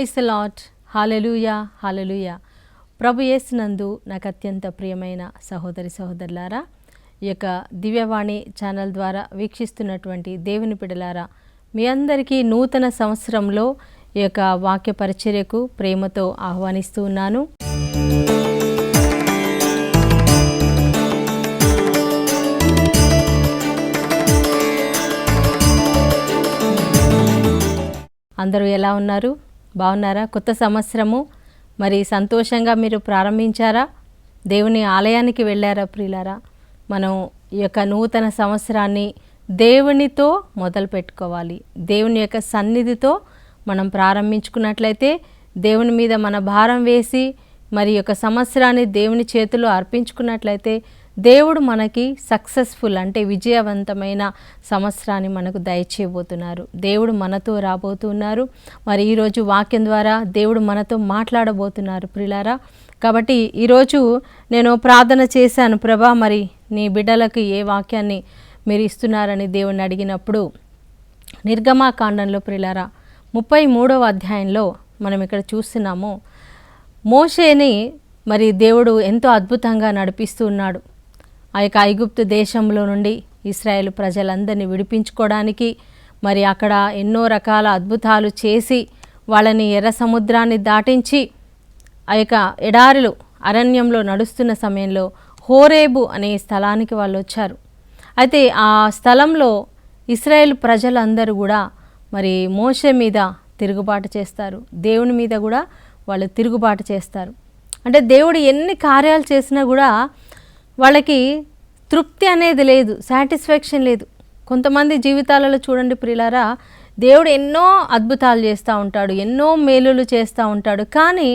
Praise the Lord. Hallelujah, hallelujah. ప్రభు యేసునందు నాకు అత్యంత ప్రియమైన సహోదరి సహోదరులారా, ఈ యొక్క దివ్యవాణి ఛానల్ ద్వారా వీక్షిస్తున్నటువంటి దేవుని బిడ్డలారా, మీ అందరికీ నూతన సంవత్సరంలో ఈ యొక్క వాక్య పరిచర్యకు ప్రేమతో ఆహ్వానిస్తూ ఉన్నాను. అందరూ ఎలా ఉన్నారు? బాగున్నారా? కొత్త సంవత్సరము మరి సంతోషంగా మీరు ప్రారంభించారా? దేవుని ఆలయానికి వెళ్ళారా ప్రియులారా? మనం ఈ యొక్క నూతన సంవత్సరాన్ని దేవునితో మొదలు పెట్టుకోవాలి. దేవుని యొక్క సన్నిధితో మనం ప్రారంభించుకున్నట్లయితే, దేవుని మీద మన భారం వేసి మరి యొక్క సంవత్సరాన్ని దేవుని చేతిలో అర్పించుకున్నట్లయితే, దేవుడు మనకి సక్సెస్ఫుల్ అంటే విజయవంతమైన సంవత్సరాన్ని మనకు దయచేయబోతున్నారు. దేవుడు మనతో రాబోతున్నారు. మరి ఈరోజు వాక్యం ద్వారా దేవుడు మనతో మాట్లాడబోతున్నారు ప్రియులారా. కాబట్టి ఈరోజు నేను ప్రార్థన చేశాను, ప్రభా మరి నీ బిడ్డలకు ఏ వాక్యాన్ని మీరు ఇస్తున్నారని దేవుణ్ణి అడిగినప్పుడు, నిర్గమాకాండంలో ప్రియులారా 33వ అధ్యాయంలో మనం ఇక్కడ చూస్తున్నాము. మోషేని మరి దేవుడు ఎంతో అద్భుతంగా నడిపిస్తూ ఉన్నాడు. ఆ యొక్క ఐగుప్తు దేశంలో నుండి ఇశ్రాయేలు ప్రజలందరినీ విడిపించుకోవడానికి మరి అక్కడ ఎన్నో రకాల అద్భుతాలు చేసి వాళ్ళని ఎర్ర సముద్రాన్ని దాటించి ఆ యొక్క ఎడారులు అరణ్యంలో నడుస్తున్న సమయంలో హోరేబు అనే స్థలానికి వాళ్ళు వచ్చారు. అయితే ఆ స్థలంలో ఇశ్రాయేలు ప్రజలందరూ కూడా మరి మోషే మీద తిరుగుబాటు చేస్తారు, దేవుని మీద కూడా వాళ్ళు తిరుగుబాటు చేస్తారు. అంటే దేవుడు ఎన్ని కార్యాలు చేసినా కూడా వాళ్ళకి తృప్తి అనేది లేదు, సాటిస్ఫాక్షన్ లేదు. కొంతమంది జీవితాలలో చూడండి ప్రియులారా, దేవుడు ఎన్నో అద్భుతాలు చేస్తూ ఉంటాడు, ఎన్నో మేలులు చేస్తూ ఉంటాడు, కానీ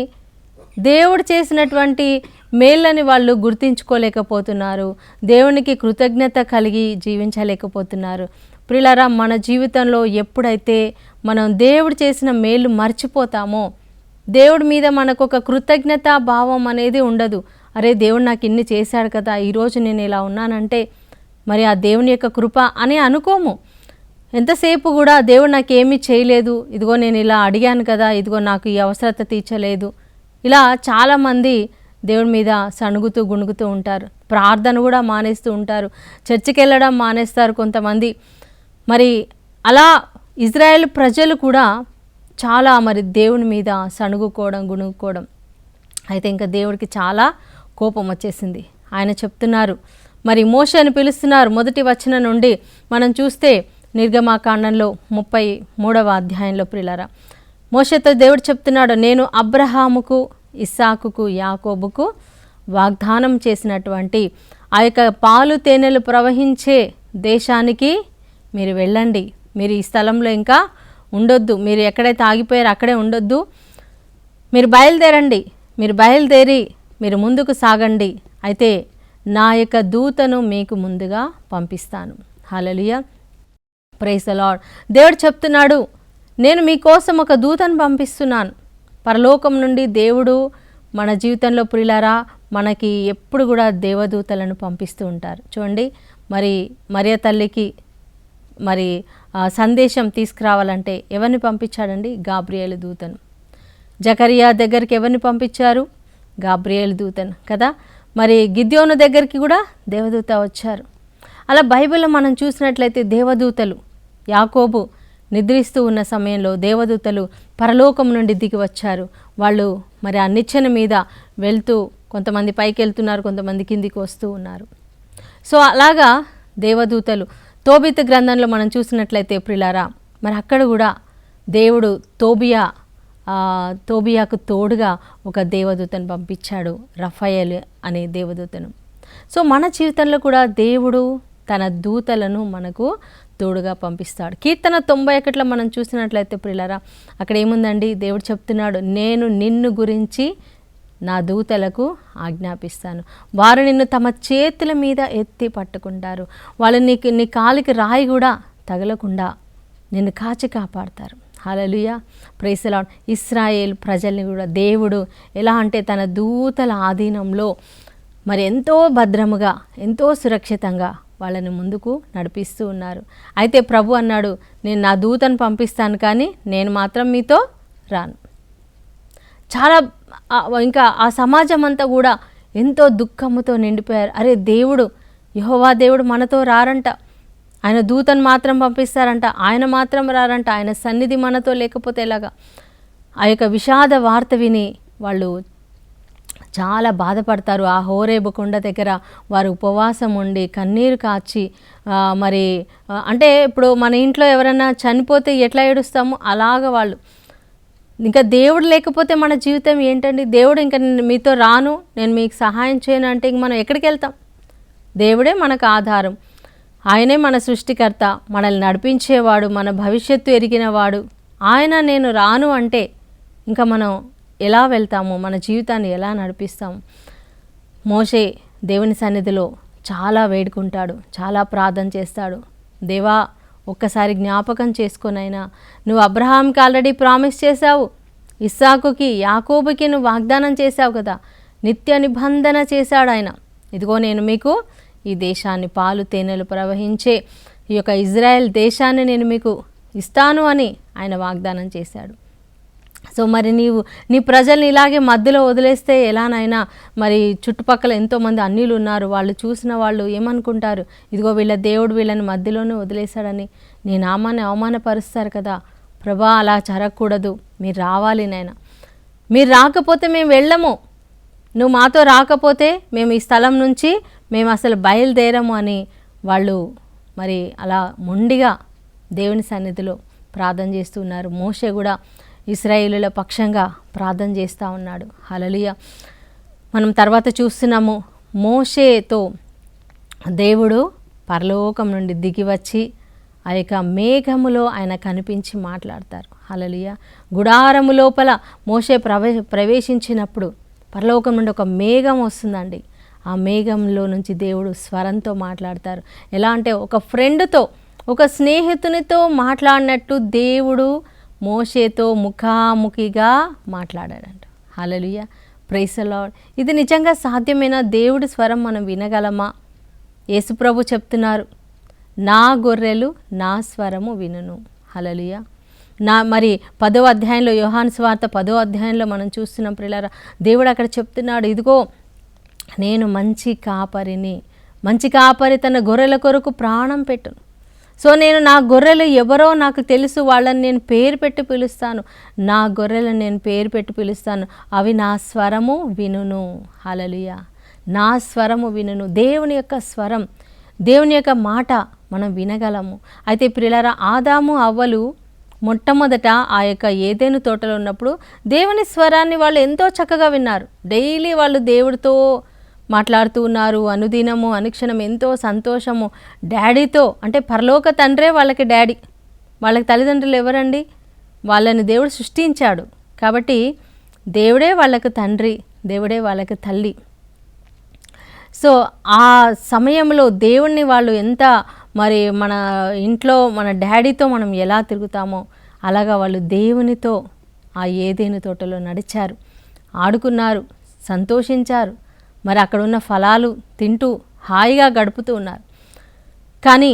దేవుడు చేసినటువంటి మేళ్ళని వాళ్ళు గుర్తించుకోలేకపోతున్నారు, దేవునికి కృతజ్ఞత కలిగి జీవించలేకపోతున్నారు. ప్రియులారా, మన జీవితంలో ఎప్పుడైతే మనం దేవుడు చేసిన మేలు మర్చిపోతామో, దేవుడి మీద మనకు ఒక కృతజ్ఞతా భావం అనేది ఉండదు. అరే దేవుడు నాకు ఇన్ని చేశాడు కదా, ఈరోజు నేను ఇలా ఉన్నానంటే మరి ఆ దేవుని యొక్క కృప అని అనుకోము. ఎంతసేపు కూడా దేవుడు నాకు ఏమీ చేయలేదు, ఇదిగో నేను ఇలా అడిగాను కదా, ఇదిగో నాకు ఈ అవసరత తీర్చలేదు, ఇలా చాలామంది దేవుడి మీద సణుగుతూ గుణుగుతూ ఉంటారు. ప్రార్థన కూడా మానేస్తూ ఉంటారు, చర్చికి వెళ్ళడం మానేస్తారు కొంతమంది. మరి అలా ఇజ్రాయేల్ ప్రజలు కూడా చాలా మరి దేవుని మీద సణుగుకోవడం గుణుకోవడం. అయితే ఇంకా దేవుడికి చాలా కోపం వచ్చేసింది. ఆయన చెప్తున్నారు, మరి మోషేని పిలుస్తున్నారు. మొదటి వచనం నుండి మనం చూస్తే నిర్గమాకాండంలో 33వ అధ్యాయంలో ప్రియులారా, మోషేతో దేవుడు చెప్తున్నాడు, నేను అబ్రహాముకు, ఇస్సాకుకు, యాకోబుకు వాగ్దానం చేసినటువంటి ఆ యొక్క పాలు తేనెలు ప్రవహించే దేశానికి మీరు వెళ్ళండి. మీరు ఈ స్థలంలో ఇంకా ఉండొద్దు, మీరు ఎక్కడైతే ఆగిపోయారో అక్కడే ఉండొద్దు, మీరు బయలుదేరండి, మీరు బయలుదేరి మీరు ముందుకు సాగండి, అయితే నా యొక్క దూతను మీకు ముందుగా పంపిస్తాను. హల్లెలూయా, ప్రైజ్ ది లార్డ్. దేవుడు చెప్తున్నాడు, నేను మీకోసం ఒక దూతను పంపిస్తున్నాను. పరలోకం నుండి దేవుడు మన జీవితంలో ప్రియులారా మనకి ఎప్పుడు కూడా దేవదూతలను పంపిస్తూ ఉంటారు. చూడండి, మరి మరియ తల్లికి మరి సందేశం తీసుకురావాలంటే ఎవరిని పంపించాడండి? గాబ్రియేలు దూతను. జకరియా దగ్గరికి ఎవరిని పంపించారు? గాబ్రియేలు దూతను కదా. మరి గిద్యోను దగ్గరికి కూడా దేవదూత వచ్చారు. అలా బైబిల్లో మనం చూసినట్లయితే దేవదూతలు, యాకోబు నిద్రిస్తూ ఉన్న సమయంలో దేవదూతలు పరలోకం నుండి దిగి వచ్చారు. వాళ్ళు మరి ఆ నిచ్చెన మీద వెళ్తూ కొంతమంది పైకి వెళ్తున్నారు, కొంతమంది కిందికి వస్తూ ఉన్నారు. సో అలాగా దేవదూతలు తోబితు గ్రంథంలో మనం చూసినట్లయితే ప్రియులారా, మరి అక్కడ కూడా దేవుడు తోబియాకు తోడుగా ఒక దేవదూతను పంపించాడు, రఫాయేల్ అనే దేవదూతను. సో మన జీవితంలో కూడా దేవుడు తన దూతలను మనకు తోడుగా పంపిస్తాడు. కీర్తన 91లో మనం చూసినట్లయితే ప్రియులారా, అక్కడ ఏముందండి? దేవుడు చెప్తున్నాడు, నేను నిన్ను గురించి నా దూతలకు ఆజ్ఞాపిస్తాను, వారు నిన్ను తమ చేతుల మీద ఎత్తి పట్టుకుంటారు, వాళ్ళు నీ కాలికి రాయి కూడా తగలకుండా నిన్ను కాచి కాపాడతారు. హల్లెలూయా, ప్రైజ్ ది లార్డ్. ఇశ్రాయేల్ ప్రజల్ని కూడా దేవుడు ఎలా అంటే తన దూతల ఆధీనంలో మరి ఎంతో భద్రముగా, ఎంతో సురక్షితంగా వాళ్ళని ముందుకు నడిపిస్తూ ఉన్నారు. అయితే ప్రభు అన్నాడు, నేను నా దూతను పంపిస్తాను, కానీ నేను మాత్రం మీతో రాను. చాలా ఇంకా ఆ సమాజం అంతా కూడా ఎంతో దుఃఖముతో నిండిపోయారు. అరే దేవుడు, యెహోవా దేవుడు మనతో రారంట, ఆయన దూతను మాత్రం పంపిస్తారంట, ఆయన మాత్రం రారంట, ఆయన సన్నిధి మనతో లేకపోతే ఎలాగా? ఆ యొక్క విషాద వార్త విని వాళ్ళు చాలా బాధపడతారు. ఆ హోరేబు కొండ దగ్గర వారు ఉపవాసం ఉండి కన్నీరు కాచి మరి అంటే ఇప్పుడు మన ఇంట్లో ఎవరైనా చనిపోతే ఎట్లా ఏడుస్తామో అలాగ వాళ్ళు, ఇంకా దేవుడు లేకపోతే మన జీవితం ఏంటండి? దేవుడు ఇంకా మీతో రాను, నేను మీకు సహాయం చేయను అంటే ఇంక మనం ఎక్కడికి వెళ్తాం? దేవుడే మనకు ఆధారం, ఆయనే మన సృష్టికర్త, మనల్ని నడిపించేవాడు, మన భవిష్యత్తు ఎరిగినవాడు. ఆయన నేను రాను అంటే ఇంకా మనం ఎలా వెళ్తాము? మన జీవితాన్ని ఎలా నడిపిస్తాము? మోషే దేవుని సన్నిధిలో చాలా వేడుకుంటాడు, చాలా ప్రార్థన చేస్తాడు. దేవా, ఒక్కసారి జ్ఞాపకం చేసుకొనైనా, నువ్వు అబ్రహాంకి ఆల్రెడీ ప్రామిస్ చేశావు, ఇస్సాకుకి యాకోబుకి నువ్వు వాగ్దానం చేశావు కదా, నిత్య నిబంధన చేశాడు ఆయన. ఇదిగో నేను మీకు ఈ దేశాన్ని, పాలు తేనెలు ప్రవహించే ఈ యొక్క ఇజ్రాయెల్ దేశాన్ని నేను మీకు ఇస్తాను అని ఆయన వాగ్దానం చేశాడు. సో మరి నీ ప్రజల్ని ఇలాగే మధ్యలో వదిలేస్తే ఎలానైనా? మరి చుట్టుపక్కల ఎంతోమంది అన్యులు ఉన్నారు, వాళ్ళు చూసిన వాళ్ళు ఏమనుకుంటారు? ఇదిగో వీళ్ళ దేవుడు వీళ్ళని మధ్యలోనే వదిలేశాడని నీ నామాన్ని అవమానపరుస్తారు కదా. ప్రభా, అలా జరగకూడదు, మీరు రావాలి నాయన, మీరు రాకపోతే మేము వెళ్ళము, నువ్వు మాతో రాకపోతే మేము ఈ స్థలం నుంచి మేము అసలు బయలుదేరము అని వాళ్ళు మరి అలా మొండిగా దేవుని సన్నిధిలో ప్రార్థన చేస్తున్నారు. మోషే కూడా ఇశ్రాయేలుల పక్షంగా ప్రార్థన చేస్తూ ఉన్నాడు. హల్లెలూయా. మనం తర్వాత చూస్తున్నాము, మోషేతో దేవుడు పరలోకం నుండి దిగి వచ్చి ఆ యొక్క మేఘములో ఆయన కనిపించి మాట్లాడతారు. హల్లెలూయా. గుడారము లోపల మోషే ప్రవేశించినప్పుడు పరలోకం నుండి ఒక మేఘం వస్తుందండి. ఆ మేఘంలో నుంచి దేవుడు స్వరంతో మాట్లాడతారు. ఎలా అంటే ఒక ఫ్రెండ్తో, ఒక స్నేహితునితో మాట్లాడినట్టు దేవుడు మోషేతో ముఖాముఖిగా మాట్లాడాడంట. హల్లెలూయా. Praise the Lord. ఇది నిజంగా సాధ్యమేనా? దేవుడి స్వరం మనం వినగలమా? యేసుప్రభు చెప్తున్నారు, నా గొర్రెలు నా స్వరము వినును. హల్లెలూయా. మరి 10వ అధ్యాయంలో, యోహాను సువార్త 10వ అధ్యాయంలో మనం చూస్తున్నాం ప్రియులారా, దేవుడు అక్కడ చెప్తున్నాడు, ఇదిగో నేను మంచి కాపరిని, మంచి కాపరి తన గొర్రెల కొరకు ప్రాణం పెట్టును. సో నేను నా గొర్రెలు ఎవరో నాకు తెలుసు, వాళ్ళని నేను పేరు పెట్టి పిలుస్తాను, నా గొర్రెలను నేను పేరు పెట్టి పిలుస్తాను, అవి నా స్వరము వినును. హల్లెలూయా. నా స్వరము వినును. దేవుని యొక్క స్వరం, దేవుని యొక్క మాట మనం వినగలము. అయితే ప్రియులారా, ఆదాము అవ్వలు మొట్టమొదట ఆ యొక్క ఏదెను తోటలో ఉన్నప్పుడు దేవుని స్వరాన్ని వాళ్ళు ఎంతో చక్కగా విన్నారు. డైలీ వాళ్ళు దేవుడితో మాట్లాడుతూ ఉన్నారు, అనుదినము అనుక్షణం ఎంతో సంతోషము. డాడీతో, అంటే పరలోక తండ్రే వాళ్ళకి డాడీ, వాళ్ళకి తల్లిదండ్రులు ఎవరండి? వాళ్ళని దేవుడు సృష్టించాడు కాబట్టి దేవుడే వాళ్ళకు తండ్రి, దేవుడే వాళ్ళకి తల్లి. సో ఆ సమయంలో దేవుణ్ణి వాళ్ళు ఎంత మరి మన ఇంట్లో మన డాడీతో మనం ఎలా తిరుగుతామో అలాగా వాళ్ళు దేవునితో ఆ ఏదెను తోటలో నడిచారు, ఆడుకున్నారు, సంతోషించారు. మరి అక్కడ ఉన్న ఫలాలు తింటూ హాయిగా గడుపుతూ ఉన్నారు. కానీ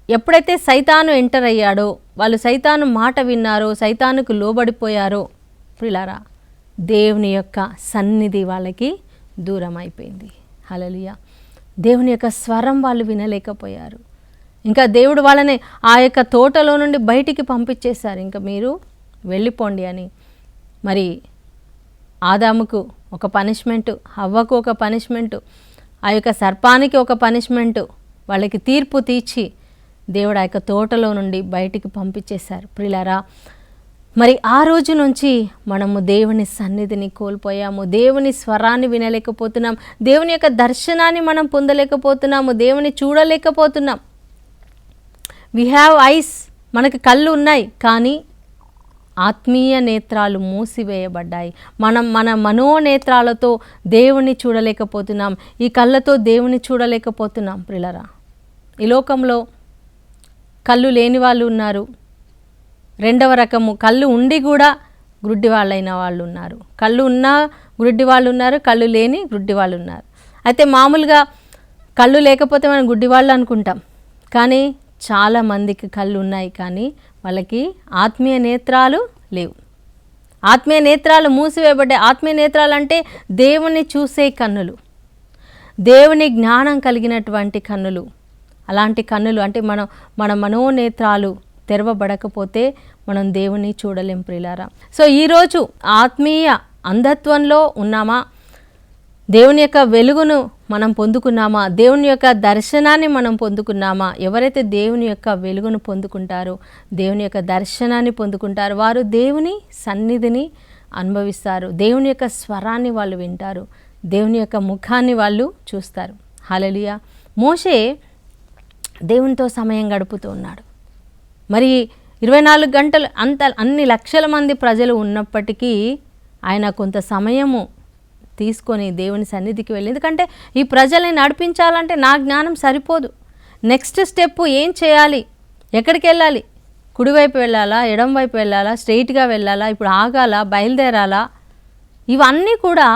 ఎప్పుడైతే సైతాను ఎంటర్ అయ్యాడో, వాళ్ళు సైతాను మాట విన్నారో, సైతానుకు లోబడిపోయారో ప్రియులారా, దేవుని యొక్క సన్నిధి వాళ్ళకి దూరం అయిపోయింది. హల్లెలూయా. దేవుని యొక్క స్వరం వాళ్ళు వినలేకపోయారు. ఇంకా దేవుడు వాళ్ళని ఆ యొక్క తోటలో నుండి బయటికి పంపించేశారు. ఇంకా మీరు వెళ్ళిపోండి అని. మరి ఆదాముకు ఒక పనిష్మెంటు, హవ్వకు ఒక పనిష్మెంటు, ఆ యొక్క సర్పానికి ఒక పనిష్మెంటు, వాళ్ళకి తీర్పు తీర్చి దేవుడు ఆ యొక్క తోటలో నుండి బయటికి పంపించేశారు. ప్రియులారా, మరి ఆ రోజు నుంచి మనము దేవుని సన్నిధిని కోల్పోయాము, దేవుని స్వరాన్ని వినలేకపోతున్నాం, దేవుని యొక్క దర్శనాన్ని మనం పొందలేకపోతున్నాము, దేవుని చూడలేకపోతున్నాం. వి హ్యావ్ ఐస్, మనకి కళ్ళు ఉన్నాయి కానీ ఆత్మీయ నేత్రాలు మూసివేయబడ్డాయి. మన మనోనేత్రాలతో దేవుని చూడలేకపోతున్నాం, ఈ కళ్ళతో దేవుని చూడలేకపోతున్నాం. ప్రియులారా, ఈ లోకంలో కళ్ళు లేని వాళ్ళు ఉన్నారు, రెండవ రకము కళ్ళు ఉండి కూడా గ్రుడ్డి వాళ్ళైన వాళ్ళు ఉన్నారు, కళ్ళు ఉన్నా గ్రుడ్డి వాళ్ళు ఉన్నారు, కళ్ళు లేని గ్రుడ్డి వాళ్ళు ఉన్నారు. అయితే మామూలుగా కళ్ళు లేకపోతే మనం గుడ్డి వాళ్ళు అనుకుంటాం, కానీ చాలామందికి కళ్ళు ఉన్నాయి కానీ వాళ్ళకి ఆత్మీయ నేత్రాలు లేవు. ఆత్మీయ నేత్రాలు మూసివేయబడ్డాయి. ఆత్మీయ నేత్రాలు అంటే దేవుని చూసే కన్నులు, దేవుని జ్ఞానం కలిగినటువంటి కన్నులు. అలాంటి కన్నులు అంటే మన మనోనేత్రాలు తెరవబడకపోతే మనం దేవుని చూడలేం ప్రియులారా. సో ఈరోజు ఆత్మీయ అంధత్వంలో ఉన్నామా? దేవుని యొక్క వెలుగును మనం పొందుకున్నామా? దేవుని యొక్క దర్శనాన్ని మనం పొందుకున్నామా? ఎవరైతే దేవుని యొక్క వెలుగును పొందుకుంటారో, దేవుని యొక్క దర్శనాన్ని పొందుకుంటారో వారు దేవుని సన్నిధిని అనుభవిస్తారు. దేవుని యొక్క స్వరాన్ని వాళ్ళు వింటారు, దేవుని యొక్క ముఖాన్ని వాళ్ళు చూస్తారు. హల్లెలూయా. మోషే దేవునితో సమయం గడుపుతూ ఉన్నాడు. మరి 24 గంటలు అన్ని లక్షల మంది ప్రజలు ఉన్నప్పటికీ ఆయన కొంత సమయము తీసుకొని దేవుని సన్నిధికి వెళ్ళి, ఎందుకంటే ఈ ప్రజల్ని నడిపించాలంటే నా జ్ఞానం సరిపోదు. నెక్స్ట్ స్టెప్ ఏం చేయాలి, ఎక్కడికి వెళ్ళాలి, కుడివైపు వెళ్ళాలా, ఎడం వైపు వెళ్ళాలా, స్ట్రైట్గా వెళ్ళాలా, ఇప్పుడు ఆగాలా, బయలుదేరాలా, ఇవన్నీ కూడా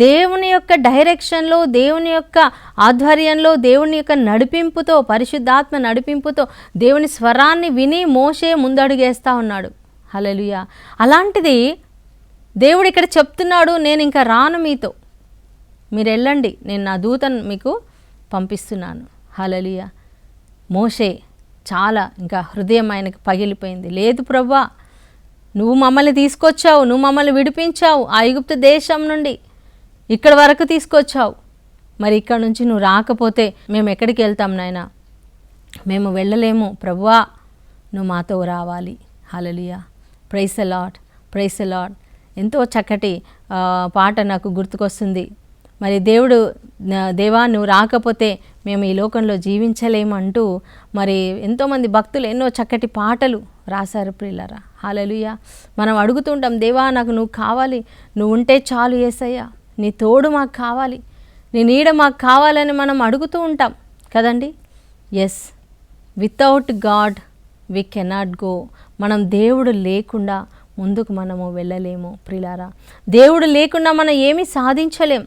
దేవుని యొక్క డైరెక్షన్లో, దేవుని యొక్క ఆధ్వర్యంలో, దేవుని యొక్క నడిపింపుతో, పరిశుద్ధాత్మ నడిపింపుతో దేవుని స్వరాన్ని విని మోషే ముందడుగేస్తూ ఉన్నాడు. హల్లెలూయా. అలాంటిది దేవుడు ఇక్కడ చెప్తున్నాడు, నేను ఇంకా రాను మీతో, మీరు వెళ్ళండి, నేను నా దూతను మీకు పంపిస్తున్నాను. హల్లెలూయా. మోషే చాలా ఇంకా హృదయం ఆయనకు పగిలిపోయింది. లేదు ప్రభువా, నువ్వు మమ్మల్ని తీసుకొచ్చావు, నువ్వు మమ్మల్ని విడిపించావు ఆ ఐగుప్తు దేశం నుండి, ఇక్కడ వరకు తీసుకొచ్చావు, మరి ఇక్కడ నుంచి నువ్వు రాకపోతే మేము ఎక్కడికి వెళ్తాం నాయనా, మేము వెళ్ళలేము ప్రభువా, నువ్వు మాతో రావాలి. Hallelujah. Praise the Lord, praise the Lord. ఎంతో చక్కటి పాట నాకు గుర్తుకొస్తుంది. మరి దేవా నువ్వు రాకపోతే మేము ఈ లోకంలో జీవించలేమంటూ మరి ఎంతోమంది భక్తులు ఎన్నో చక్కటి పాటలు రాశారు ప్రియులారా. హల్లెలూయా. మనం అడుగుతూ ఉంటాం, దేవా నాకు నువ్వు కావాలి, నువ్వు ఉంటే చాలు యేసయ్యా, నీ తోడు మాకు కావాలి, నీ నీడ మాకు కావాలని మనం అడుగుతూ ఉంటాం కదండి. Yes, without God we cannot go. మనం దేవుడు లేకుండా ముందుకు మనము వెళ్ళలేము ప్రియులారా. దేవుడు లేకుండా మనం ఏమీ సాధించలేం.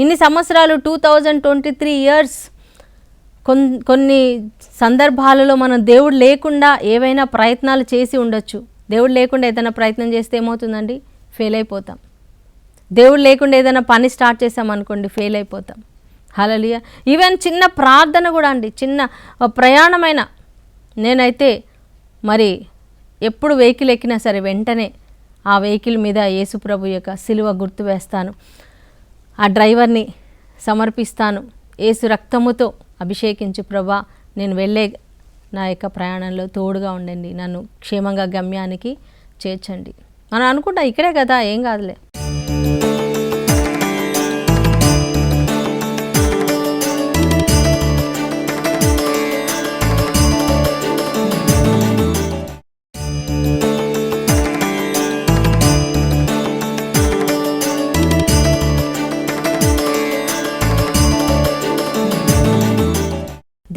ఇన్ని సంవత్సరాలు 2023 ఇయర్స్ కొన్ని సందర్భాలలో మనం దేవుడు లేకుండా ఏవైనా ప్రయత్నాలు చేసి ఉండొచ్చు. దేవుడు లేకుండా ఏదైనా ప్రయత్నం చేస్తే ఏమవుతుందండి? ఫెయిల్ అయిపోతాం. దేవుడు లేకుండా ఏదైనా పని స్టార్ట్ చేసామనుకోండి, ఫెయిల్ అయిపోతాం. హల్లెలూయా. ఈవెన్ చిన్న ప్రార్థన కూడా అండి, చిన్న ప్రయాణమైన, నేనైతే మరి ఎప్పుడు వెహికల్ ఎక్కినా సరే వెంటనే ఆ వెహికల్ మీద యేసుప్రభు యొక్క సిలువ గుర్తు వేస్తాను, ఆ డ్రైవర్ని సమర్పిస్తాను, యేసు రక్తముతో అభిషేకించు ప్రభా, నేను వెళ్ళే నా యొక్క ప్రయాణంలో తోడుగా ఉండండి, నన్ను క్షేమంగా గమ్యానికి చేర్చండి. మనం అనుకుంటా ఇక్కడే కదా, ఏం కాదులే.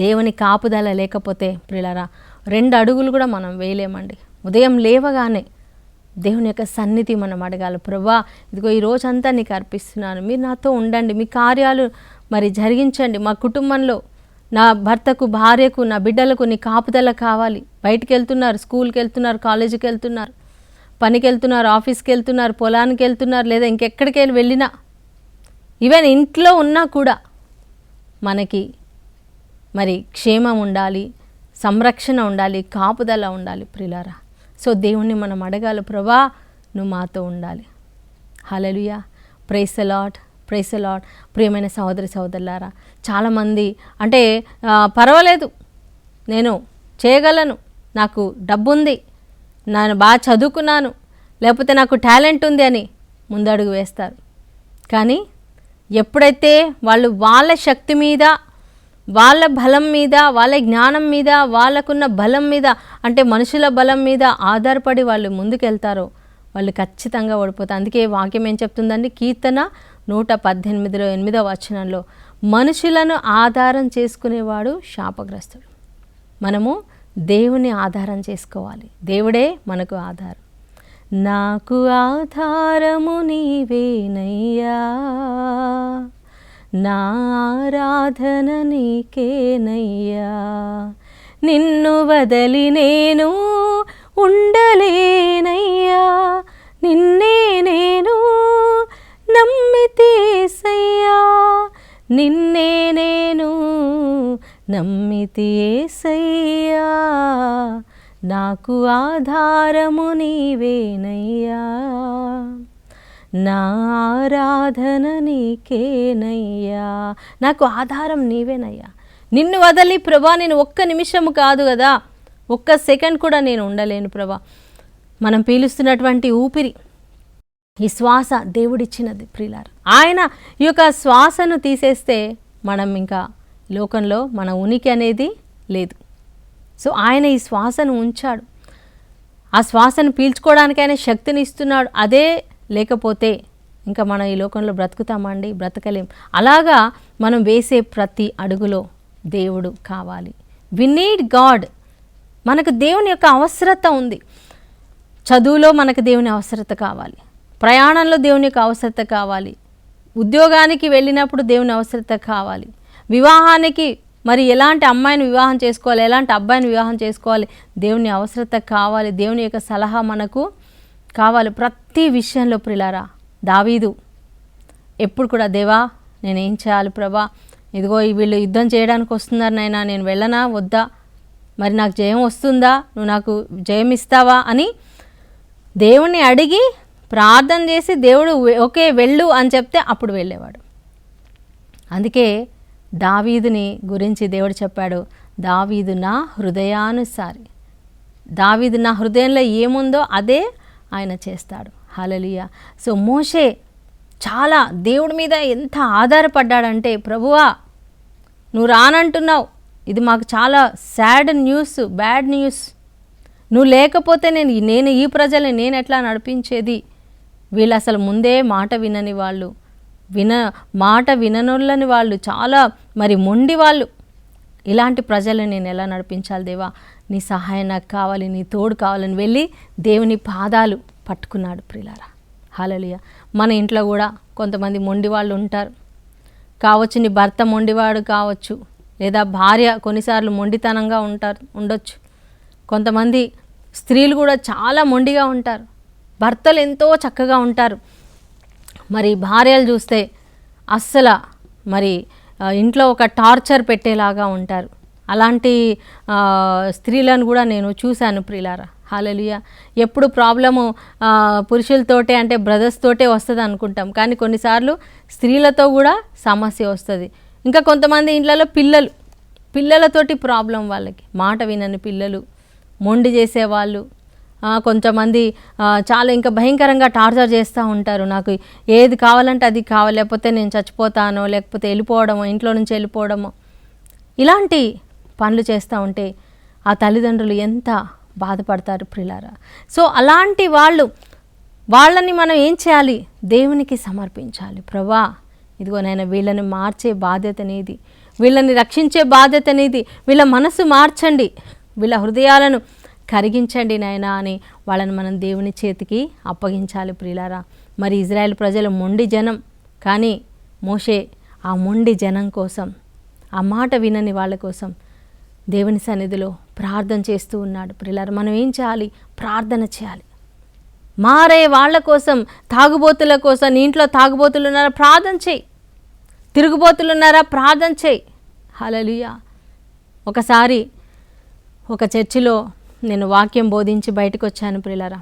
దేవుని కాపుదల లేకపోతే ప్రియులారా 2 అడుగులు కూడా మనం వేయలేమండి. ఉదయం లేవగానే దేవుని యొక్క సన్నిధి మనం అడగాలి. ప్రభువా, ఇదిగో ఈ రోజంతా నీకు అర్పిస్తున్నాను, మీరు నాతో ఉండండి, మీ కార్యాలు మరి జరిగించండి, మా కుటుంబంలో నా భర్తకు, భార్యకు, నా బిడ్డలకు నీ కాపుదల కావాలి. బయటికి వెళ్తున్నారు, స్కూల్కి వెళ్తున్నారు, కాలేజీకి వెళ్తున్నారు, పనికి వెళ్తున్నారు, ఆఫీస్కి వెళ్తున్నారు, పొలానికి వెళ్తున్నారు, లేదా ఇంకెక్కడికి వెళ్ళినా, ఈవెన్ ఇంట్లో ఉన్నా కూడా మనకి మరి క్షేమం ఉండాలి, సంరక్షణ ఉండాలి, కాపుదల ఉండాలి ప్రియులారా. సో దేవుణ్ణి మనం అడగాలి, ప్రభా నువ్వు మాతో ఉండాలి. Hallelujah. Praise the Lord, praise the Lord. ప్రియమైన సహోదరి సహోదరులారా, చాలామంది అంటే పర్వాలేదు, నేను చేయగలను, నాకు డబ్బు ఉంది, నేను బాగా చదువుకున్నాను, లేకపోతే నాకు టాలెంట్ ఉంది అని ముందడుగు వేస్తారు. కానీ ఎప్పుడైతే వాళ్ళు వాళ్ళ శక్తి మీద, వాళ్ళ బలం మీద, వాళ్ళ జ్ఞానం మీద, వాళ్ళకున్న బలం మీద, అంటే మనుషుల బలం మీద ఆధారపడి వాళ్ళు ముందుకెళ్తారో వాళ్ళు ఖచ్చితంగా ఓడిపోతారు. అందుకే వాక్యం ఏం చెప్తుందండి? కీర్తన 118లో 8వ వచనంలో, మనుషులను ఆధారం చేసుకునేవాడు శాపగ్రస్తుడు. మనము దేవుని ఆధారం చేసుకోవాలి, దేవుడే మనకు ఆధారం. నాకు ఆధారము నీవేనయ్యా, నా ఆరాధన నీకేనయ్యా, నిన్ను వదలి నేను ఉండలేనయ్యా, నిన్నే నేను నమ్మితి యేసయ్యా, నిన్నే నేను నమ్మితి యేసయ్యా, నాకు ఆధారము నీవేనయ్యా, నా ఆరాధన నీకేనయ్యా. నాకు ఆధారం నీవేనయ్యా. నిన్ను వదలి ప్రభా నేను ఒక్క నిమిషము కాదు కదా, ఒక్క సెకండ్ కూడా నేను ఉండలేను ప్రభా. మనం పీలుస్తున్నటువంటి ఊపిరి, ఈ శ్వాస దేవుడిచ్చినది ప్రియులారా. ఆయన ఈ యొక్క శ్వాసను తీసేస్తే మనం ఇంకా లోకంలో మన ఉనికి అనేది లేదు. సో ఆయన ఈ శ్వాసను ఉంచాడు, ఆ శ్వాసను పీల్చుకోవడానికి ఆయన శక్తిని ఇస్తున్నాడు. అదే లేకపోతే ఇంకా మనం ఈ లోకంలో బ్రతుకుతామండి? బ్రతకలేం. అలాగా మనం వేసే ప్రతి అడుగులో దేవుడు కావాలి. We need God. మనకు దేవుని యొక్క అవసరత ఉంది. చదువులో మనకు దేవుని అవసరత కావాలి, ప్రయాణంలో దేవుని యొక్క అవసరత కావాలి, ఉద్యోగానికి వెళ్ళినప్పుడు దేవుని అవసరత కావాలి, వివాహానికి మరి ఎలాంటి అమ్మాయిని వివాహం చేసుకోవాలి, ఎలాంటి అబ్బాయిని వివాహం చేసుకోవాలి, దేవుని అవసరత కావాలి, దేవుని యొక్క సలహా మనకు కావాలి ప్రతి విషయంలో. ప్రిలారా, దావీదు ఎప్పుడు కూడా దేవా నేనేం చేయాలి ప్రభా, ఇదిగో వీళ్ళు యుద్ధం చేయడానికి వస్తున్నారు నైనా, నేను వెళ్ళనా వద్దా, మరి నాకు జయం వస్తుందా, నువ్వు నాకు జయం ఇస్తావా అని దేవుణ్ణి అడిగి ప్రార్థన చేసి దేవుడు ఓకే వెళ్ళు అని చెప్తే అప్పుడు వెళ్ళేవాడు. అందుకే దావీదుని గురించి దేవుడు చెప్పాడు, దావీదు నా హృదయానుసారి. దావీదు నా హృదయంలో ఏముందో అదే ఆయన చేస్తాడు. హల్లెలూయా. సో మోషే చాలా దేవుడి మీద ఎంత ఆధారపడ్డాడంటే, ప్రభువా నువ్వు రానంటున్నావు, ఇది మాకు చాలా సాడ్ న్యూస్, బ్యాడ్ న్యూస్, నువ్వు లేకపోతే నేను ఈ ప్రజల్ని నేను ఎట్లా నడిపించేది, వీళ్ళు అసలు ముందే మాట వినని వాళ్ళు, మాట విననోళ్ళని వాళ్ళు, చాలా మరి మొండి వాళ్ళు, ఇలాంటి ప్రజలను నేను ఎలా నడిపించాలి దేవా, నీ సహాయం నాకు కావాలి, నీ తోడు కావాలని వెళ్ళి దేవుని పాదాలు పట్టుకున్నాడు. ప్రియులారా, హల్లెలూయా. మన ఇంట్లో కూడా కొంతమంది మొండి వాళ్ళు ఉంటారు కావచ్చు, నీ భర్త మొండివాడు కావచ్చు, లేదా భార్య కొన్నిసార్లు మొండితనంగా ఉండొచ్చు. కొంతమంది స్త్రీలు కూడా చాలా మొండిగా ఉంటారు, భర్తలు ఎంతో చక్కగా ఉంటారు. మరి భార్యలు చూస్తే అస్సలు మరి ఇంట్లో ఒక టార్చర్ పెట్టేలాగా ఉంటారు. అలాంటి స్త్రీలను కూడా నేను చూశాను ప్రియులారా. హల్లెలూయా. ఎప్పుడు ప్రాబ్లము పురుషులతోటే అంటే బ్రదర్స్ తోటే వస్తుంది అనుకుంటాం, కానీ కొన్నిసార్లు స్త్రీలతో కూడా సమస్య వస్తుంది. ఇంకా కొంతమంది ఇంట్లలో పిల్లలతోటి ప్రాబ్లం, వాళ్ళకి మాట వినని పిల్లలు, మొండి చేసేవాళ్ళు, కొంతమంది చాలా ఇంకా భయంకరంగా టార్చర్ చేస్తూ ఉంటారు. నాకు ఏది కావాలంటే అది కావాలి, లేకపోతే నేను చచ్చిపోతానో, లేకపోతే వెళ్ళిపోవడమో, ఇంట్లో నుంచి వెళ్ళిపోవడమో, ఇలాంటి పనులు చేస్తూ ఉంటే ఆ తల్లిదండ్రులు ఎంత బాధపడతారు ప్రియులారా. సో అలాంటి వాళ్ళని మనం ఏం చేయాలి, దేవునికి సమర్పించాలి. ప్రభా ఇదిగో నేను వీళ్ళని మార్చే బాధ్యత నీది, వీళ్ళని రక్షించే బాధ్యత నీది, వీళ్ళ మనసు మార్చండి, వీళ్ళ హృదయాలను కరిగించండి నాయనా అని వాళ్ళని మనం దేవుని చేతికి అప్పగించాలి ప్రియులారా. మరి ఇజ్రాయెల్ ప్రజలు మొండి జనం, కానీ మోషే ఆ మొండి జనం కోసం, ఆ మాట వినని వాళ్ళ కోసం దేవుని సన్నిధిలో ప్రార్థన చేస్తూ ఉన్నాడు ప్రియులారా. మనం ఏం చేయాలి, ప్రార్థన చేయాలి. మారే వాళ్ళ కోసం, తాగుబోతుల కోసం, నీ ఇంట్లో తాగుబోతులు ఉన్నారా ప్రార్థన చేయి, తిరుగుబోతులు ఉన్నారా ప్రార్థన చేయి. హల్లెలూయా. ఒకసారి ఒక చర్చిలో నేను వాక్యం బోధించి బయటకు వచ్చాను ప్రియులారా.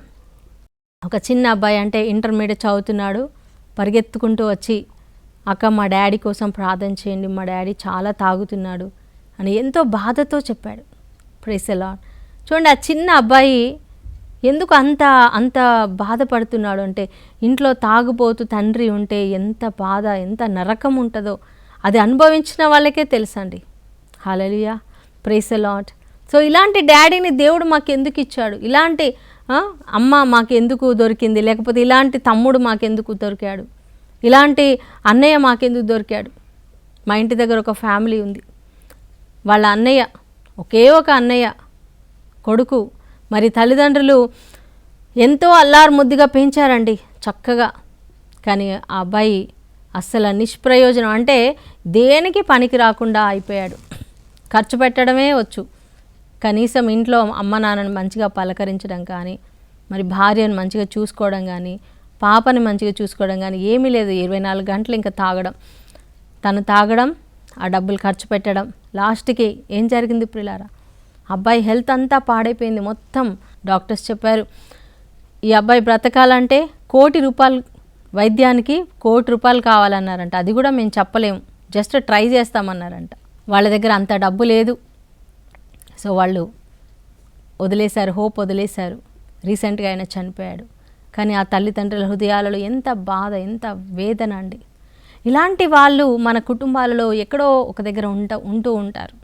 ఒక చిన్న అబ్బాయి అంటే ఇంటర్మీడియట్ చదువుతున్నాడు, పరిగెత్తుకుంటూ వచ్చి అక్క మా డాడీ కోసం ప్రార్థన చేయండి, మా డాడీ చాలా తాగుతున్నాడు అని ఎంతో బాధతో చెప్పాడు. Praise the Lord. చూడండి, ఆ చిన్న అబ్బాయి ఎందుకు అంత బాధపడుతున్నాడు అంటే, ఇంట్లో తాగుబోతు తండ్రి ఉంటే ఎంత బాధ, ఎంత నరకం ఉంటుందో అది అనుభవించిన వాళ్ళకే తెలుసండి. Hallelujah. Praise the Lord. So ఇలాంటి డాడీని దేవుడు మాకెందుకు ఇచ్చాడు, ఇలాంటి అమ్మ మాకెందుకు దొరికింది, లేకపోతే ఇలాంటి తమ్ముడు మాకెందుకు దొరికాడు, ఇలాంటి అన్నయ్య మాకెందుకు దొరికాడు. మా ఇంటి దగ్గర ఒక ఫ్యామిలీ ఉంది, వాళ్ళ అన్నయ్య, ఒకే ఒక అన్నయ్య కొడుకు, మరి తల్లిదండ్రులు ఎంతో అల్లారు ముద్దుగా పెంచారండి చక్కగా, కానీ ఆ అబ్బాయి అస్సలు నిష్ప్రయోజనం, అంటే దేనికి పనికి రాకుండా అయిపోయాడు. ఖర్చు పెట్టడమే వచ్చు, కనీసం ఇంట్లో అమ్మ నాన్నని మంచిగా పలకరించడం కానీ, మరి భార్యను మంచిగా చూసుకోవడం కానీ, పాపని మంచిగా చూసుకోవడం కానీ ఏమీ లేదు. 24 గంటలు ఇంకా తాగడం, తను తాగడం, ఆ డబ్బులు ఖర్చు పెట్టడం. లాస్ట్కి ఏం జరిగింది ప్రియులారా? అబ్బాయి హెల్త్ అంతా పాడైపోయింది మొత్తం. డాక్టర్స్ చెప్పారు ఈ అబ్బాయి బ్రతకాలంటే ₹1,00,00,000 వైద్యానికి ₹1,00,00,000 కావాలన్నారంట. అది కూడా మేము చెప్పలేము, జస్ట్ ట్రై చేస్తామన్నారంట. వాళ్ళ దగ్గర అంత డబ్బు లేదు. సో వాళ్ళు వదిలేశారు, హోప్ వదిలేశారు. రీసెంట్గా ఆయన చనిపోయాడు. కానీ ఆ తల్లిదండ్రుల హృదయాలలో ఎంత బాధ, ఎంత వేదన అండి. ఇలాంటి వాళ్ళు మన కుటుంబాలలో ఎక్కడో ఒక దగ్గర ఉంటూ ఉంటారు.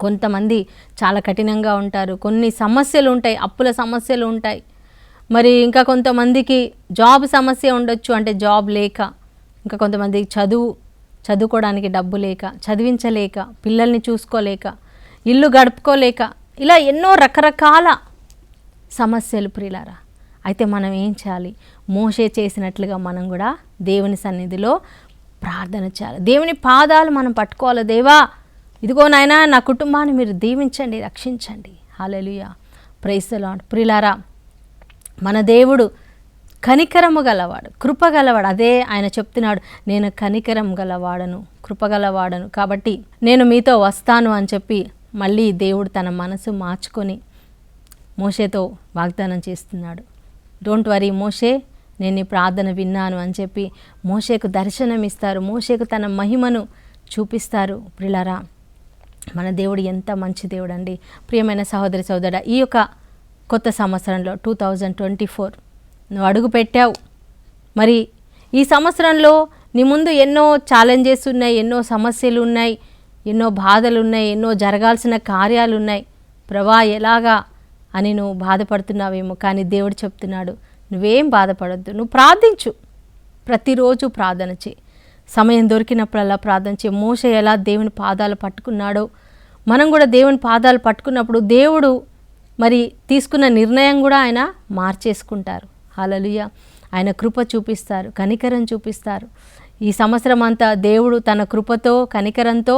కొంతమంది చాలా కఠినంగా ఉంటారు, కొన్ని సమస్యలు ఉంటాయి, అప్పుల సమస్యలు ఉంటాయి. మరి ఇంకా కొంతమందికి జాబ్ సమస్య ఉండొచ్చు, అంటే జాబ్ లేక. ఇంకా కొంతమందికి చదువుకోవడానికి డబ్బు లేక, చదివించలేక, పిల్లల్ని చూసుకోలేక, ఇల్లు గడుపుకోలేక, ఇలా ఎన్నో రకరకాల సమస్యలు ప్రియులారా. అయితే మనం ఏం చేయాలి? మోషే చేసినట్లుగా మనం కూడా దేవుని సన్నిధిలో ప్రార్థన చేయాలి. దేవుని పాదాలు మనం పట్టుకోవాలి. దేవా, ఇదిగో నాయనా, నా కుటుంబాన్ని మీరు దీవించండి, రక్షించండి. హల్లెలూయా, ప్రైజ్ ది లార్డ్. ప్రియులారా, మన దేవుడు కనికరము గలవాడు, కృప గలవాడు. అదే ఆయన చెప్తున్నాడు, నేను కనికరం గలవాడను, కృపగలవాడను, కాబట్టి నేను మీతో వస్తాను అని చెప్పి మళ్ళీ దేవుడు తన మనసు మార్చుకొని మోషేతో వాగ్దానం చేస్తున్నాడు. డోంట్ వరీ మోషే, నేను నీ ప్రార్థన విన్నాను అని చెప్పి మోషేకు దర్శనం ఇస్తారు, మోషేకు తన మహిమను చూపిస్తారు. ప్రియులారా, మన దేవుడు ఎంత మంచి దేవుడు అండి. ప్రియమైన సహోదరి సహోదరుడా, ఈ యొక్క కొత్త సంవత్సరంలో 2024 నువ్వు అడుగు పెట్టావు. మరి ఈ సంవత్సరంలో నీ ముందు ఎన్నో ఛాలెంజెస్ ఉన్నాయి, ఎన్నో సమస్యలు ఉన్నాయి, ఎన్నో బాధలు ఉన్నాయి, ఎన్నో జరగాల్సిన కార్యాలు ఉన్నాయి. ప్రభా ఎలాగా అని నువ్వు బాధపడుతున్నావేమో, కానీ దేవుడు చెప్తున్నాడు, నువ్వేం బాధపడద్దు, నువ్వు ప్రార్థించు. ప్రతిరోజు ప్రార్థన చేయి, సమయం దొరికినప్పుడల్లా ప్రార్థన చేయి. మోషే ఎలా దేవుని పాదాలు పట్టుకున్నాడో మనం కూడా దేవుని పాదాలు పట్టుకున్నప్పుడు దేవుడు మరి తీసుకున్న నిర్ణయం కూడా ఆయన మార్చేసుకుంటారు. హల్లెలూయా, ఆయన కృప చూపిస్తారు, కనికరం చూపిస్తారు. ఈ సంవత్సరం అంతా దేవుడు తన కృపతో కనికరంతో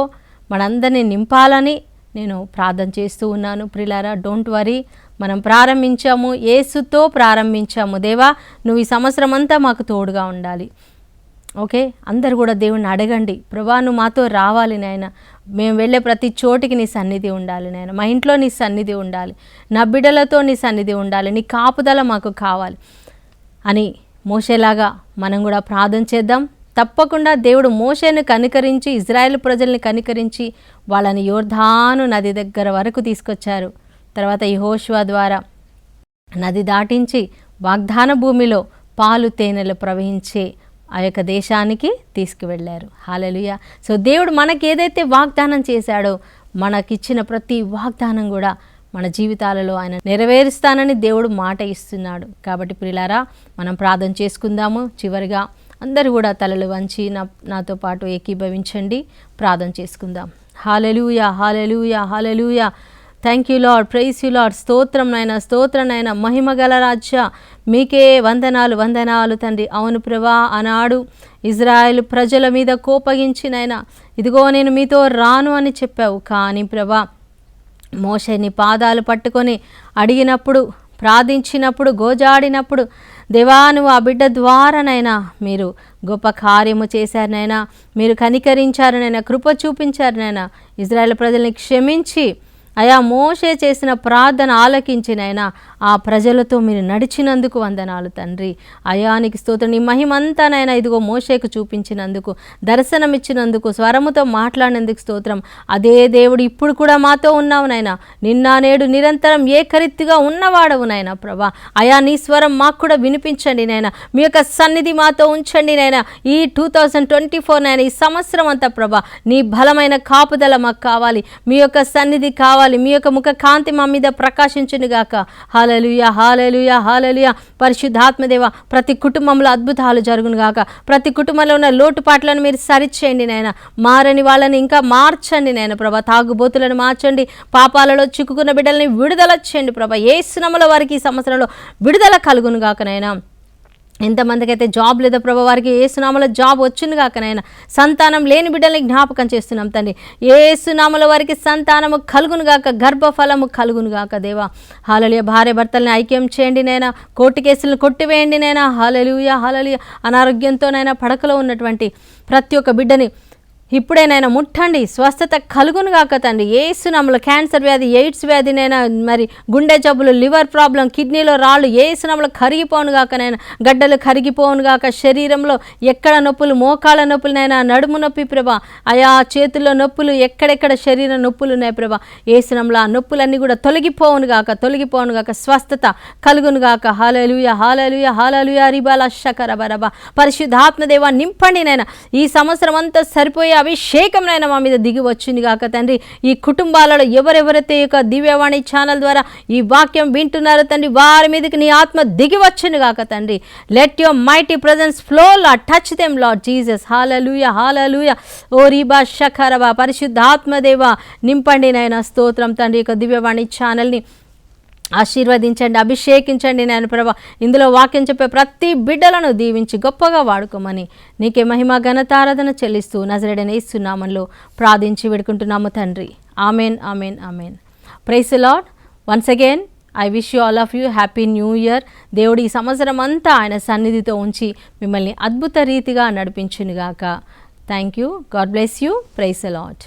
మనందరినీ నింపాలని నేను ప్రార్థన చేస్తూ ఉన్నాను. ప్రియులారా, డోంట్ వరీ, మనం ప్రారంభించాము, యేసుతో ప్రారంభించాము. దేవా, నువ్వు ఈ సంవత్సరం అంతా మాకు తోడుగా ఉండాలి. ఓకే, అందరు కూడా దేవుణ్ణి అడగండి, ప్రభా నువ్వు మాతో రావాలి నాయన, మేము వెళ్ళే ప్రతి చోటికి నీ సన్నిధి ఉండాలి నాయన, మా ఇంట్లో నీ సన్నిధి ఉండాలి, నా బిడ్డలతో నీ సన్నిధి ఉండాలి, నీ కాపుదల మాకు కావాలి అని మోషేలాగా మనం కూడా ప్రార్థన చేద్దాం. తప్పకుండా దేవుడు మోషేను కనికరించి, ఇజ్రాయేల్ ప్రజల్ని కనికరించి వాళ్ళని యోర్దాను నది దగ్గర వరకు తీసుకొచ్చారు. తర్వాత యెహోషువ ద్వారా నది దాటించి వాగ్దాన భూమిలో పాలు తేనెలు ప్రవహించే ఆ యొక్క దేశానికి తీసుకువెళ్ళారు. హల్లెలూయా. సో దేవుడు మనకి ఏదైతే వాగ్దానం చేశాడో, మనకిచ్చిన ప్రతి వాగ్దానం కూడా మన జీవితాలలో ఆయన నెరవేరుస్తానని దేవుడు మాట ఇస్తున్నాడు. కాబట్టి ప్రియులారా, మనం ప్రార్థన చేసుకుందాము. చివరిగా అందరూ కూడా తలలు వంచి నాతో పాటు ఏకీభవించండి, ప్రార్థన చేసుకుందాం. Hallelujah, hallelujah, hallelujah. Thank you Lord, praise you Lord. స్తోత్రం నాయన, స్తోత్రం నాయన, మహిమ గల రాజ్య మీకే వందనాలు, వందనాలు తండ్రి. అవును ప్రభా, ఆనాడు ఇజ్రాయేల్ ప్రజల మీద కోపగించినైనా ఇదిగో నేను మీతో రాను అని చెప్పావు. కానీ ప్రభా, మోషేని పాదాలు పట్టుకొని అడిగినప్పుడు, ప్రార్థించినప్పుడు, గోజాడినప్పుడు, దేవా నువ్వు ఆ బిడ్డ ద్వారానైనా మీరు గొప్ప కార్యము చేశారనైనా, మీరు కనికరించారనైనా, కృప చూపించారనైనా, ఇజ్రాయేల్ ప్రజల్ని క్షమించి అయా మోషే చేసిన ప్రార్థన ఆలకించినైనా ఆ ప్రజలతో మీరు నడిచినందుకు వందనాలు తండ్రి. అయానికి స్తోత్రం. నీ మహిమంతానైనా ఇదిగో మోషేకు చూపించినందుకు, దర్శనమిచ్చినందుకు, స్వరముతో మాట్లాడినందుకు స్తోత్రం. అదే దేవుడు ఇప్పుడు కూడా మాతో ఉన్నావు నాయనా, నిన్న నేడు నిరంతరం ఏకరీతిగా ఉన్నవాడవు నాయనా ప్రభా. అయా నీ స్వరం మాకు కూడా వినిపించండి నాయనా, మీ యొక్క సన్నిధి మాతో ఉంచండి నాయనా. ఈ 2024 నాయన, ఈ సంవత్సరం అంతా ప్రభా నీ బలమైన కాపుదల మాకు కావాలి, మీ యొక్క సన్నిధి కావాలి, మీ యొక్క ముఖ కాంతి మా మీద ప్రకాశించును గాక. హల్లెలూయా, హల్లెలూయా, హల్లెలూయా. పరిశుద్ధాత్మదేవ, ప్రతి కుటుంబంలో అద్భుతాలు జరుగును గాక. ప్రతి కుటుంబంలో ఉన్న లోటుపాట్లను మీరు సరిచేయండి నాయన. మారని వాళ్ళని ఇంకా మార్చండి నాయన ప్రభా. తాగుబోతులను మార్చండి, పాపాలలో చిక్కుకున్న బిడ్డల్ని విడుదల చేయండి ప్రభా. యేసు నామములో వారికి ఈ సంవత్సరంలో విడుదల కలుగును గాక నాయన. ఎంతమందికి అయితే జాబ్ లేదా ప్రభు వారికి ఏసునామల జాబ్ వచ్చింది కాక నాయన, సంతానం లేని బిడ్డల్ని జ్ఞాపకం చేస్తున్నాం తండ్రి. ఏసునామల వారికి సంతానము కలుగును గాక, గర్భఫలము కలుగును గాక దేవా. హల్లెలూయా. భార్య భర్తల్ని ఐక్యం చేయండి నైనా, కోర్టు కేసులను కొట్టివేయండి నైనా. హల్లెలూయా హల్లెలూయా. అనారోగ్యంతోనైనా పడకలో ఉన్నటువంటి ప్రతి ఒక్క బిడ్డని ఇప్పుడేనైనా ముట్టండి, స్వస్థత కలుగును గాక తండ్రి. ఏసునామములో క్యాన్సర్ వ్యాధి, ఎయిడ్స్ వ్యాధినైనా, మరి గుండె జబ్బులు, లివర్ ప్రాబ్లం, కిడ్నీలో రాళ్ళు ఏసునామములో కరిగిపోను గాకనైనా, గడ్డలు కరిగిపోను గాక. శరీరంలో ఎక్కడ నొప్పులు, మోకాళ్ళ నొప్పులనైనా, నడుము నొప్పి ప్రభా, ఆయా చేతుల్లో నొప్పులు, ఎక్కడెక్కడ శరీర నొప్పులు ఉన్నాయి ప్రభా, ఏసునామములో ఆ నొప్పులన్నీ కూడా తొలగిపోవును గాక, స్వస్థత కలుగును గాక. హల్లెలూయా హల్లెలూయా హల్లెలూయా. రిబాల షకరబరబ. పరిశుద్ధాత్మ దేవా నింపండి నైనా, ఈ సంవత్సరం అంతా సరిపోయే అభిషేకం నైనా మా మీద దిగి వచ్చింది గాక తండ్రి. ఈ కుటుంబాలలో ఎవరెవరైతే యొక్క దివ్యవాణి ఛానల్ ద్వారా ఈ వాక్యం వింటున్నారో తండ్రి, వారి మీదకి నీ ఆత్మ దిగి వచ్చింది గాక తండ్రి. Let your mighty presence flow Lord, touch them Lord Jesus. Hallelujah hallelujah. Oh రిబా షఖరబా. పరిశుద్ధాత్మదేవ నింపండి నాయన. స్తోత్రం తండ్రి. యొక్క దివ్యవాణి ఛానల్ని ఆశీర్వదించండి, అభిషేకించండి నాయన ప్రభా. ఇందులో వాక్యం చెప్పే ప్రతి బిడ్డలను దీవించి గొప్పగా వాడుకోమని నీకే మహిమ ఘనతారాధన చెల్లిస్తూ నజరేయుడైన యేసు నామములో ప్రార్థించి వేడుకుంటున్నాము తండ్రి. Amen amen amen. Praise the Lord. Once again I wish you all of you happy new year. దేవుడు ఈ సంవత్సరం అంతా ఆయన సన్నిధితో ఉంచి మిమ్మల్ని అద్భుత రీతిగా నడిపించునుగాక. Thank you. God bless you. Praise the lord.